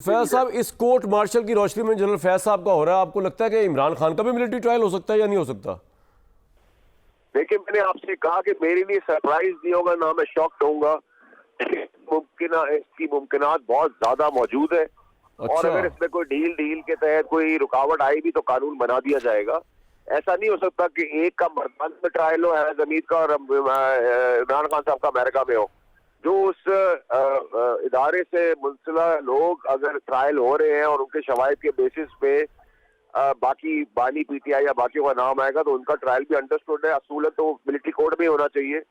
फैज साहब, इस court martial की रोशनी में जनरल फैज साहब का हो रहा है, आपको लगता है कि इमरान खान का भी मिलिट्री ट्रायल हो सकता है या नहीं हो सकता? देखिए, मैंने आपसे कहा कि मेरे लिए सरप्राइज नहीं होगा, ना मैं शॉक्ड होऊंगा। इसकी मुमकिनात बहुत ज्यादा मौजूद है। और अच्छा। अगर इसमें कोई डील के तहत कोई रुकावट आई भी तो कानून बना दिया जाएगा। ऐसा नहीं हो सकता कि एक का बर्तान में ट्रायल हो है जमीर का और इमरान खान साहब का अमेरिका में हो। जो उस इदारे से मुंसला लोग अगर ट्रायल हो रहे हैं और उनके शवाहिद के बेसिस पे बाकी बानी पीटीआई या बाकी का नाम आएगा तो उनका ट्रायल भी अंडरस्टूड है। असूलन तो मिलिट्री कोर्ट में होना चाहिए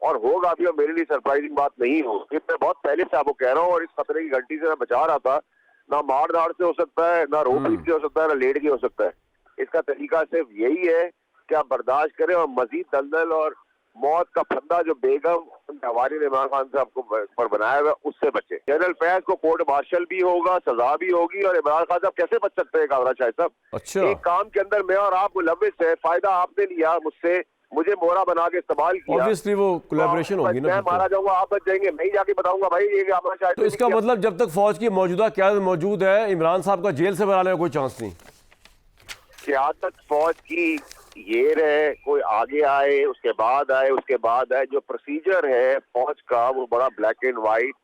और होगा भी, और मेरे लिए सरप्राइजिंग बात नहीं हो। मैं बहुत पहले से आपको कह रहा हूँ और इस खतरे की घंटी से मैं बचा रहा था। ना मार धाड़ से हो सकता है, ना रोक पीट से हो सकता है, ना लेट के हो सकता है। इसका तरीका सिर्फ यही है कि आप बर्दाश्त करें और मजीद दलदल और मौत का फंदा जो बेगम हवारी ने इमरान खान साहब को पर बनाया हुआ उससे बचे। जनरल फैज को कोर्ट मार्शल भी होगा, सजा भी होगी, और इमरान खान साहब कैसे बच सकते हैं कामराज शाह साहब? अच्छा। एक काम के अंदर मैं और आप मुलविस है, फायदा आपने लिया मुझसे, मुझे मोहरा बना के इस्तेमाल किया। ऑब्वियसली वो कोलैबोरेशन होगी ना। मैं मारा जाऊंगा, आप बच जाएंगे, मैं ही जाके बताऊंगा भाई ये कामराज शाह। तो इसका मतलब जब तक फौज की मौजूदा क़यादत मौजूद है, इमरान साहब का जेल से बनाने का कोई चांस नहीं। क़यादत फौज की ये रहे, कोई आगे आए उसके बाद आए, उसके बाद आए, जो प्रोसीजर है फौज का वो बड़ा ब्लैक एंड व्हाइट,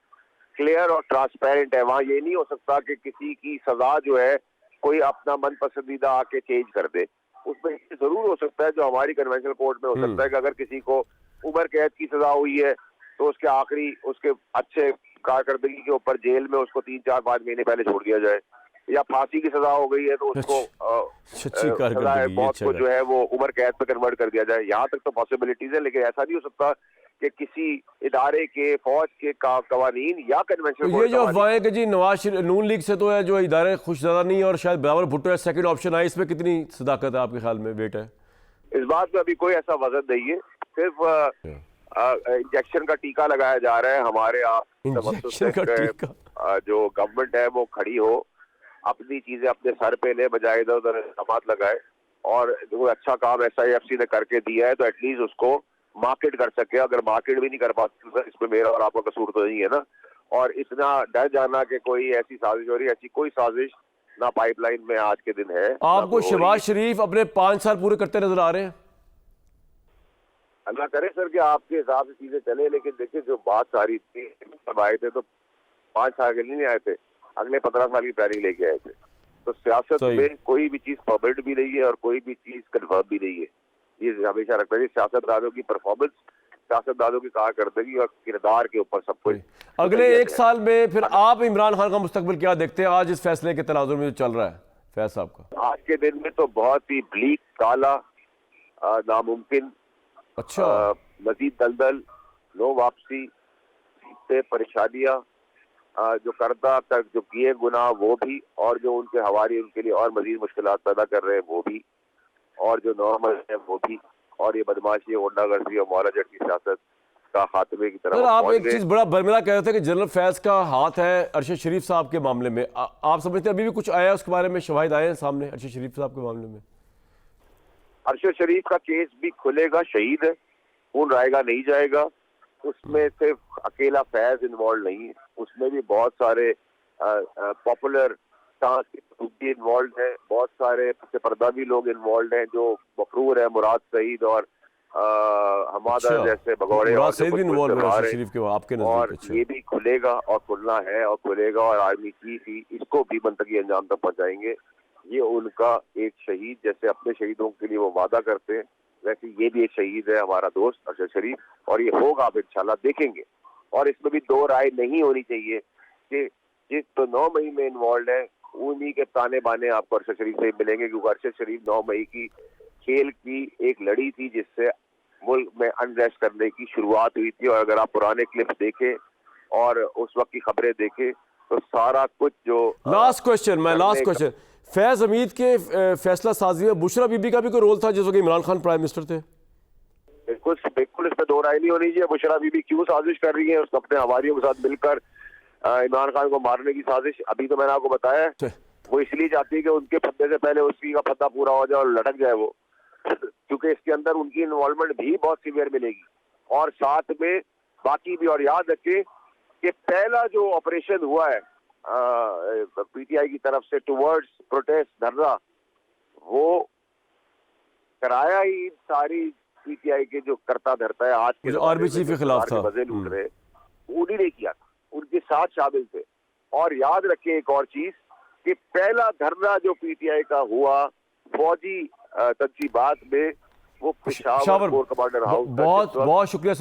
क्लियर और ट्रांसपेरेंट है। वहां ये नहीं हो सकता कि किसी की सजा जो है कोई अपना मन पसंदीदा आके चेंज कर दे। उसमें जरूर हो सकता है जो हमारी कन्वेंशनल कोर्ट में हो सकता है कि अगर किसी को उम्र कैद की सजा हुई है तो उसके आखिरी उसके अच्छे कारकर्दगी के ऊपर जेल में उसको 3-4-5 महीने पहले छोड़ दिया जाए, या फांसी की सजा हो गई है तो उसको मौत को जो है वो उम्र कैद पे कन्वर्ट कर दिया जाए। यहाँ तक तो पॉसिबिलिटीज है, लेकिन ऐसा नहीं हो सकता कि किसी इदारे के फौज के कवानीन या कन्वेंशन। ये जो अफवाह है कि जी नवाज नून लीग से तो है जो इदारे खुशदादा नहीं, और शायद बिलावल भुट्टो है सेकंड ऑप्शन आए, इसमें कितनी सदाकत है आपके ख्याल में, वेट है इस बात में? अभी कोई ऐसा वजन नहीं है, सिर्फ इंजेक्शन का टीका लगाया जा रहा है। हमारे जो गवर्नमेंट है वो खड़ी हो, अपनी चीजें अपने सर पे ले, बजाय इधर उधर इल्जाम लगाए, और जो अच्छा काम SIFC ने करके दिया है तो एटलीस्ट उसको मार्केट कर सके। अगर मार्केट भी नहीं कर पाते तो इसमें मेरा और आपका कसूर तो नहीं है ना। और इतना डर जाना कि कोई ऐसी साजिश हो रही है, ऐसी कोई साजिश ना पाइपलाइन में आज के दिन है। आपको शहबाज शरीफ अपने 5 साल पूरे करते नजर आ रहे हैं? अल्लाह करे सर कि आपके हिसाब से चीजें चले, लेकिन देखिए जो बात सारी थी, सब आए थे तो 5 साल के लिए नहीं आए थे, अगले 15 साल की प्लानिंग लेके आए थे। तो सियासत में कोई भी चीज परमानेंट भी नहीं है और कोई भी चीज कन्फर्म भी नहीं है। ये हमेशा रखना चाहिए। सियासतदानों की परफॉर्मेंस, सियासतदानों की कारकर्दगी और किरदार के ऊपर सब कुछ। अगले 1 साल में फिर आप इमरान खान का मुस्तकबिल क्या देखते हैं आज इस फैसले के तनाजुर में जो चल रहा है फैज साहब का? आज के दिन में तो बहुत ही ब्लीक, काला, नामुमकिन, अच्छा, मजीद दलदल, नो वापसी, परेशानियां, जो करदा तक जो किए गुनाह वो भी, और जो उनके हवारी उनके लिए और मजीद मुश्किलात पैदा कर रहे हैं वो भी, और जो नॉर्मल है वो भी, और ये बदमाशी, गुंडागर्दी और मौला जट की सियासत का खात्मे की तरफ। आप एक चीज बड़ा बरमिला कह रहे थे कि जनरल फैज का हाथ है अरशद शरीफ साहब के मामले में। आप समझते हैं अभी भी कुछ आया उसके बारे में, शवाहिद आए हैं सामने अरशद शरीफ साहब के मामले में? अरशद शरीफ का केस भी खुलेगा, शहीद है, खून रायगा नहीं जाएगा। उसमें सिर्फ अकेला फैज इन्वॉल्व नहीं है, उसमें भी बहुत सारे पॉपुलर स्टार्स भी इन्वॉल्व है, बहुत सारे पर्दावी लोग इन्वॉल्व हैं जो मफरूर है, मुराद सईद और हमादा जैसे भगौड़े, और ये भी खुलेगा और खुलना है और खुलेगा। और आर्मी चीफ ही इसको भी मंतकी अंजाम तक पहुंचाएंगे। ये उनका एक शहीद, जैसे अपने शहीदों के लिए वो वादा करते हैं, वैसे ये भी एक शहीद है हमारा दोस्त अरशद शरीफ, और ये होगा आप इंशाल्लाह देखेंगे। और इसमें भी दो राय नहीं होनी चाहिए कि जिस तो 9 मई में इन्वॉल्व है उन्हीं के ताने बाने आपको अरशद शरीफ से मिलेंगे, क्योंकि अरशद शरीफ 9 मई की खेल की एक लड़ी थी जिससे मुल्क में अनरेस्ट करने की शुरुआत हुई थी। और अगर आप पुराने क्लिप्स देखें और उस वक्त की खबरें देखें तो सारा कुछ जो लास्ट क्वेश्चन, फैज हमीद के फैसला साजी में बुशरा बीबी का भी कोई रोल था जिस वक्त इमरान खान प्राइम मिनिस्टर थे? बिल्कुल इसमें दो राय नहीं होनी चाहिए। बुशरा बीबी क्यों साजिश कर रही है? उसने अपने हवारियों के साथ मिलकर इमरान खान को मारने की साजिश, अभी तो मैंने आपको बताया, वो इसलिए चाहती है कि उनके फंदे से पहले उसी का फंदा पूरा हो जाए और लटक जाए वो, क्योंकि इसके अंदर उनकी इन्वॉल्वमेंट भी बहुत सीवियर मिलेगी। और साथ में बाकी भी, और याद रखें कि पहला जो ऑपरेशन हुआ है पीटीआई की तरफ से टुवर्ड्स प्रोटेस्ट धरना, वो कराया ही सारी पीटीआई के जो करता धरता है आज के जो आर्मी चीफ के खिलाफ था, मजे लूट रहे, उन्हीं ने किया था, उनके साथ शामिल थे। और याद रखें एक और चीज कि पहला धरना जो पीटीआई का हुआ फौजी तंजीबात में, वो पेशावर कोर कमांडर हाउस, बहुत बहुत शुक्रिया सर।